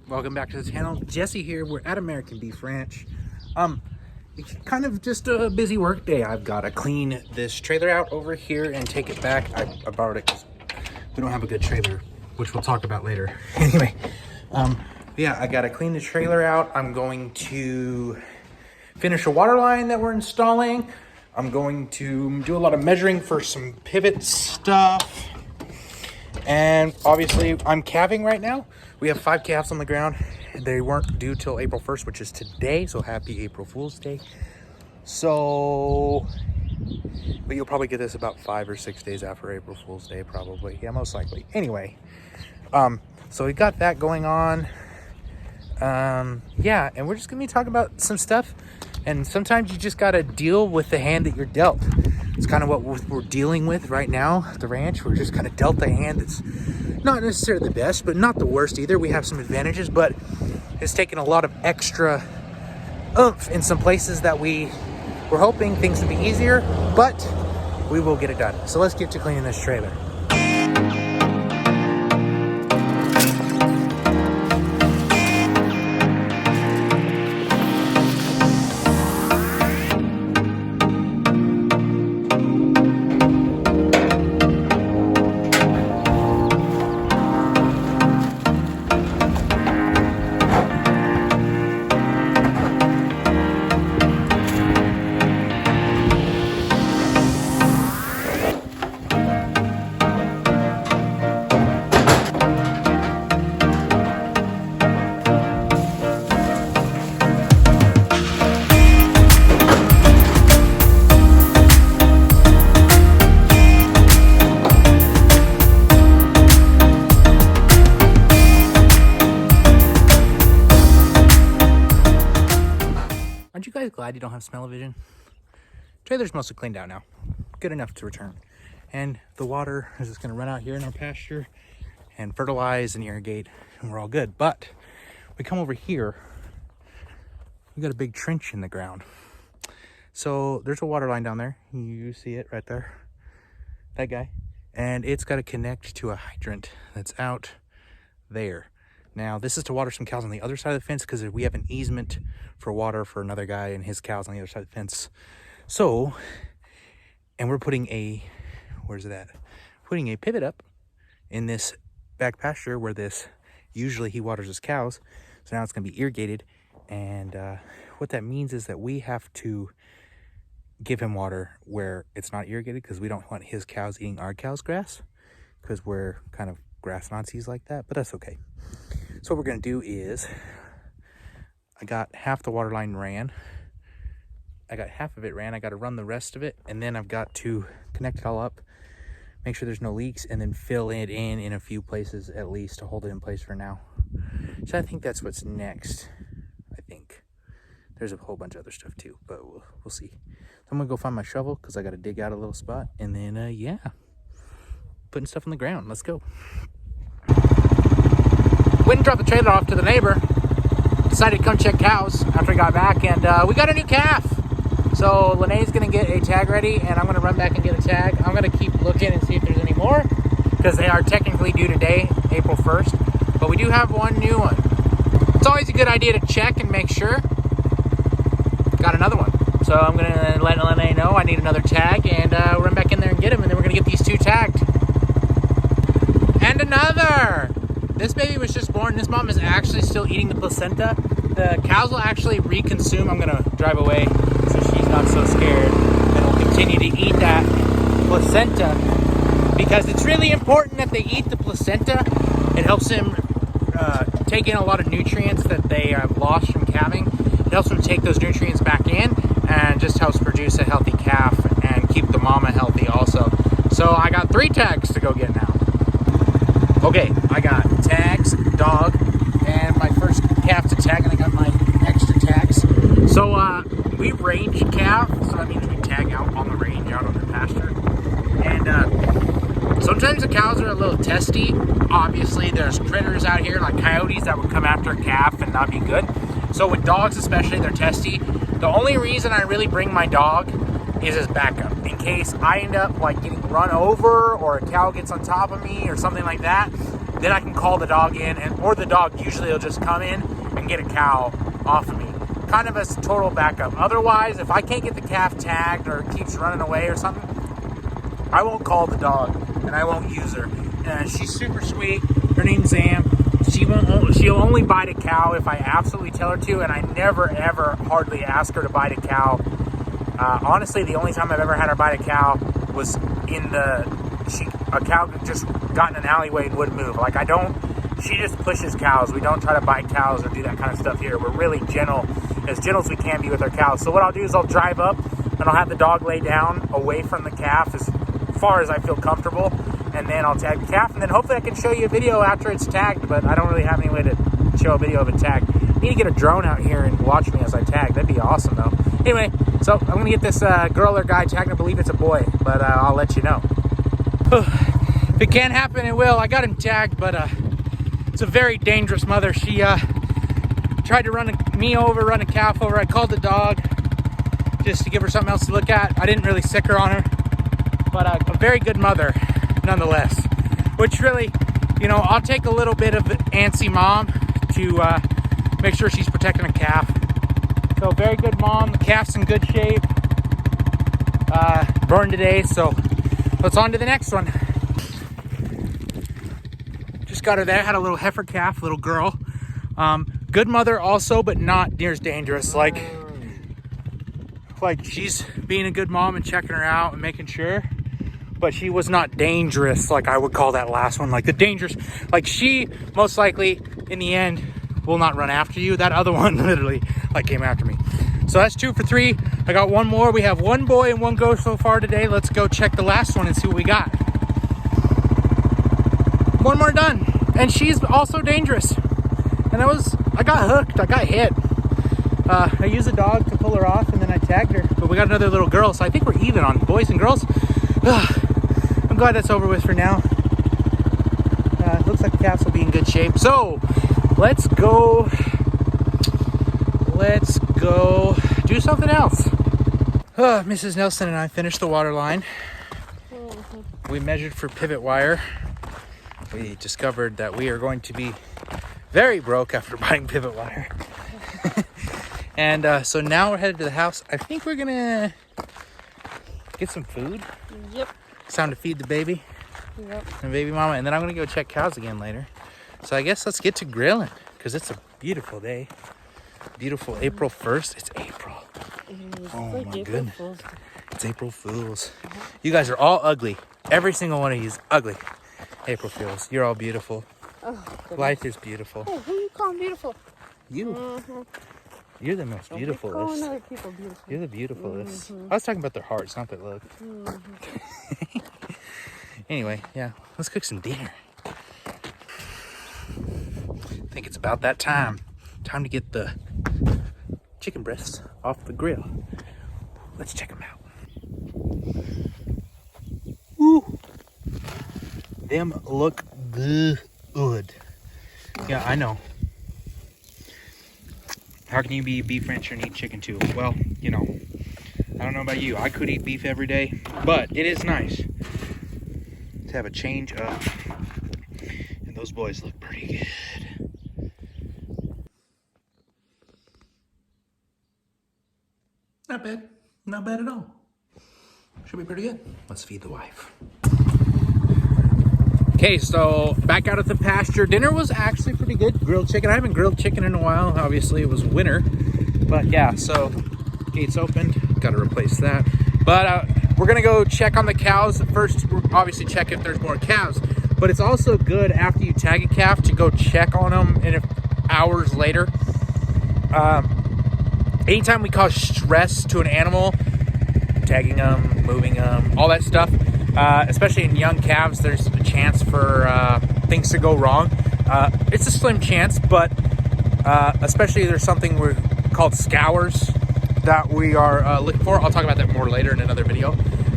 Welcome back to the channel. Jesse here. We're at American Beef Ranch. It's kind of just a busy work day. I've got to clean this trailer out over here and take it back. I borrowed it because we don't have a good trailer, which we'll talk about later. Anyway, yeah, I got to clean the trailer out. I'm going to finish a water line that we're installing. I'm going to do a lot of measuring for some pivot stuff. And obviously I'm calving right now. We have 5 calves on the ground. They weren't due till April 1st, which is today. So happy April Fool's Day. So, but you'll probably get this about 5 or 6 days after April Fool's Day, probably. Yeah, most likely. Anyway, so we got that going on. Yeah, and we're just gonna be talking about some stuff. And sometimes you just gotta deal with the hand that you're dealt. It's kind of what we're dealing with right now at the ranch. We're just kind of dealt a hand that's not necessarily the best, but not the worst either. We have some advantages, but it's taken a lot of extra oomph in some places that we were hoping things would be easier, but we will get it done. So let's get to cleaning this trailer. Aren't you guys glad you don't have smell-o-vision? Trailer's mostly cleaned out now. Good enough to return. And the water is just going to run out here in our pasture and fertilize and irrigate, and we're all good. But we come over here, we got a big trench in the ground. So there's a water line down there. You see it right there. That guy. And it's got to connect to a hydrant that's out there. Now, this is to water some cows on the other side of the fence because we have an easement for water for another guy and his cows on the other side of the fence. So, and we're putting a, where's it at? Putting a pivot up in this back pasture where this, usually he waters his cows. So now it's going to be irrigated. And what that means is that we have to give him water where it's not irrigated because we don't want his cows eating our cows' grass because we're kind of grass Nazis like that, but that's okay. So what we're going to do is, I got half the water line ran. I got half of it ran. I got to run the rest of it. And then I've got to connect it all up, make sure there's no leaks, and then fill it in a few places at least to hold it in place for now. So I think that's what's next. I think there's a whole bunch of other stuff too, but we'll see. So I'm going to go find my shovel because I got to dig out a little spot. And then, yeah, putting stuff on the ground. Let's go. Went and dropped the trailer off to the neighbor. Decided to come check cows after I got back, and we got a new calf. So Lene's gonna get a tag ready, and I'm gonna run back and get a tag. I'm gonna keep looking and see if there's any more, because they are technically due today, April 1st. But we do have one new one. It's always a good idea to check and make sure. Got another one. So I'm gonna let Lene know I need another tag, and run back in there and get him, and then we're gonna get these 2 tagged. And another! This baby was just born. This mom is actually still eating the placenta. The cows will actually reconsume. I'm gonna drive away so she's not so scared. And will continue to eat that placenta because it's really important that they eat the placenta. It helps them take in a lot of nutrients that they have lost from calving. It helps them take those nutrients back in and just helps produce a healthy calf and keep the mama healthy also. So I got 3 tags to go get now. Okay, I got tags, dog, and my first calf to tag, and I got my extra tags. So we range calf, so that means we tag out on the range, out on the pasture. And sometimes the cows are a little testy. Obviously, there's critters out here like coyotes that would come after a calf and not be good. So with dogs especially, they're testy. The only reason I really bring my dog is as backup in case I end up like getting run over or a cow gets on top of me or something like that. Then I can call the dog in, or the dog usually will just come in and get a cow off of me. Kind of as total backup. Otherwise, if I can't get the calf tagged or it keeps running away or something, I won't call the dog and I won't use her. She's super sweet. Her name's Zam. She'll only bite a cow if I absolutely tell her to, and I never ever hardly ask her to bite a cow. Honestly, the only time I've ever had her bite a cow was a cow just got in an alleyway and wouldn't move. Like she just pushes cows. We don't try to bite cows or do that kind of stuff here. We're really gentle as we can be with our cows. So what I'll do is I'll drive up and I'll have the dog lay down away from the calf as far as I feel comfortable, and then I'll tag the calf, and then hopefully I can show you a video after it's tagged, but I don't really have any way to show a video of it tagged. I need to get a drone out here and watch me as I tag. That'd be awesome though. Anyway, so I'm gonna get this girl or guy tagged. I believe it's a boy, but I'll let you know. If it can happen, it will. I got him tagged, but it's a very dangerous mother. She tried to run a calf over. I called the dog just to give her something else to look at. I didn't really sick her on her, but a very good mother nonetheless. Which really, I'll take a little bit of antsy mom to make sure she's protecting a calf. So very good mom. The calf's in good shape. Burned today, so let's on to the next one. Just got her there. Had a little heifer calf, little girl. Good mother also, but not near as dangerous. Like she's being a good mom and checking her out and making sure, but she was not dangerous like I would call that last one. Like the dangerous, like she most likely in the end will not run after you. That other one literally came after me. So that's 2 for 3. I got one more. We have one boy and one girl so far today. Let's go check the last one and see what we got. One more done, and she's also dangerous. And I got hooked. I got hit. I used a dog to pull her off, and then I tagged her. But we got another little girl, so I think we're even on boys and girls. I'm glad that's over with for now. Looks like the calves will be in good shape. So let's go do something else. Mrs. Nelson and I finished the water line. We measured for pivot wire. We discovered that we are going to be very broke after buying pivot wire. And so now we're headed to the house. I think we're gonna get some food. Yep. It's time to feed the baby. Yep. And baby mama. And then I'm gonna go check cows again later. So I guess let's get to grilling, because it's a beautiful day. Beautiful April 1st. It's April. Oh my goodness. It's April Fools. You guys are all ugly. Every single one of you is ugly. April Fools. You're all beautiful. Oh, life is beautiful. Oh, who you calling beautiful? You. Mm-hmm. You're the most beautiful. Calling other people beautiful. You're the beautifulest. I was talking about their hearts, not their look. Anyway, yeah, let's cook some dinner. I think it's about that time. Time to get the chicken breasts off the grill. Let's check them out. Woo! Them look good. Yeah, I know. How can you be a beef rancher and eat chicken too? Well, I don't know about you. I could eat beef every day, but it is nice to have a change up. And those boys look pretty good. Not bad. Not bad at all. Should be pretty good. Let's feed the wife. Okay, so back out at the pasture. Dinner was actually pretty good. Grilled chicken. I haven't grilled chicken in a while. Obviously, it was winter. But yeah, so gates opened. Got to replace that. But we're going to go check on the cows. First, obviously check if there's more calves. But it's also good after you tag a calf to go check on them hours later. Anytime we cause stress to an animal, tagging them, moving them, all that stuff, especially in young calves, there's a chance for things to go wrong. It's a slim chance, but especially there's something called scours that we are looking for. I'll talk about that more later in another video,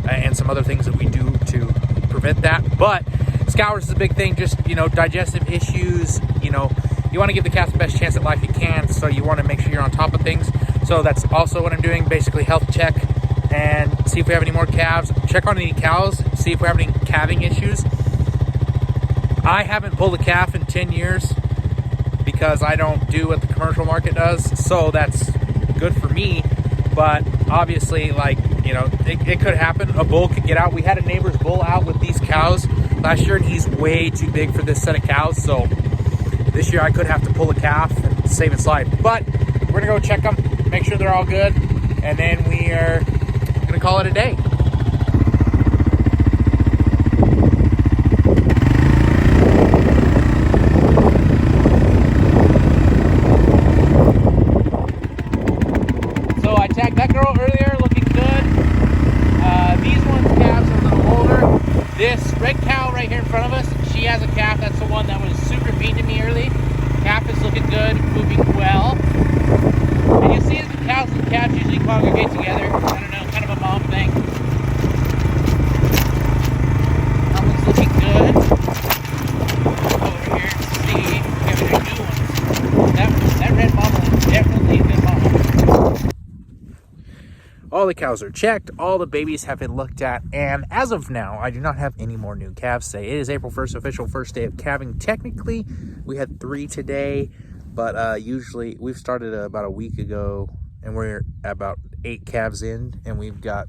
and some other things that we do to prevent that. But scours is a big thing, just, digestive issues, you want to give the calf the best chance at life you can, so you want to make sure you're on top of things. So that's also what I'm doing, basically health check and see if we have any more calves. Check on any cows, see if we have any calving issues. I haven't pulled a calf in 10 years because I don't do what the commercial market does, so that's good for me. But obviously, like, you know, it could happen. A bull could get out. We had a neighbor's bull out with these cows last year, and he's way too big for this set of cows. So this year I could have to pull a calf and save its life. But we're gonna go check them, make sure they're all good, and then we are gonna call it a day. So I tagged that girl earlier, looking good. These ones' calves are a little older. This red cow right here in front of us, she has a calf. That's the one that was super mean to me early. Calf is looking good, moving well. And you'll see the cows and calves usually congregate together. I don't know, kind of a mom thing. That one's looking good. Over here to see if we have any new ones. That red mama is definitely a good mama. All the cows are checked, all the babies have been looked at, and as of now, I do not have any more new calves today. It is April 1st, official first day of calving. Technically, we had 3 today, but usually we've started about a week ago, and we're about 8 calves in, and we've got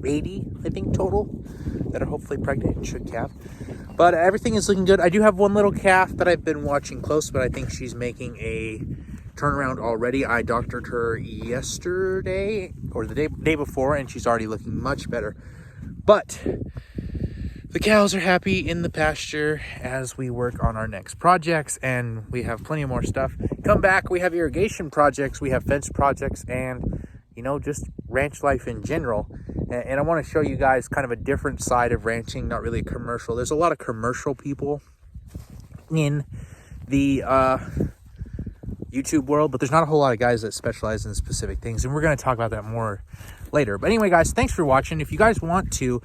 80, I think, total that are hopefully pregnant and should calve. But everything is looking good. I do have one little calf that I've been watching close, but I think she's making a turnaround already. I doctored her yesterday or the day before, and she's already looking much better. But the cows are happy in the pasture as we work on our next projects, and we have plenty more stuff. Come back, we have irrigation projects, we have fence projects, and, you know, just ranch life in general. And I want to show you guys kind of a different side of ranching, not really commercial. There's a lot of commercial people in the YouTube world, but there's not a whole lot of guys that specialize in specific things, and we're going to talk about that more later. But anyway, guys, thanks for watching. If you guys want to,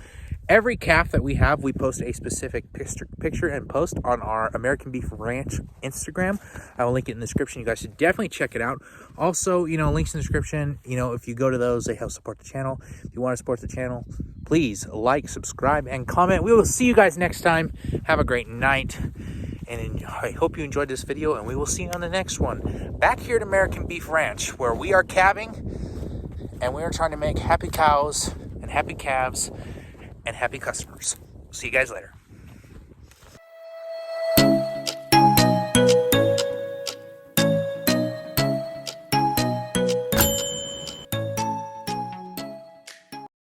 every calf that we have, we post a specific picture and post on our American Beef Ranch Instagram. I will link it in the description. You guys should definitely check it out. Also, you know, links in the description. You know, if you go to those, they help support the channel. If you want to support the channel, please like, subscribe, and comment. We will see you guys next time. Have a great night. And I hope you enjoyed this video, and we will see you on the next one. Back here at American Beef Ranch, where we are calving, and we are trying to make happy cows and happy calves and happy customers. See you guys later.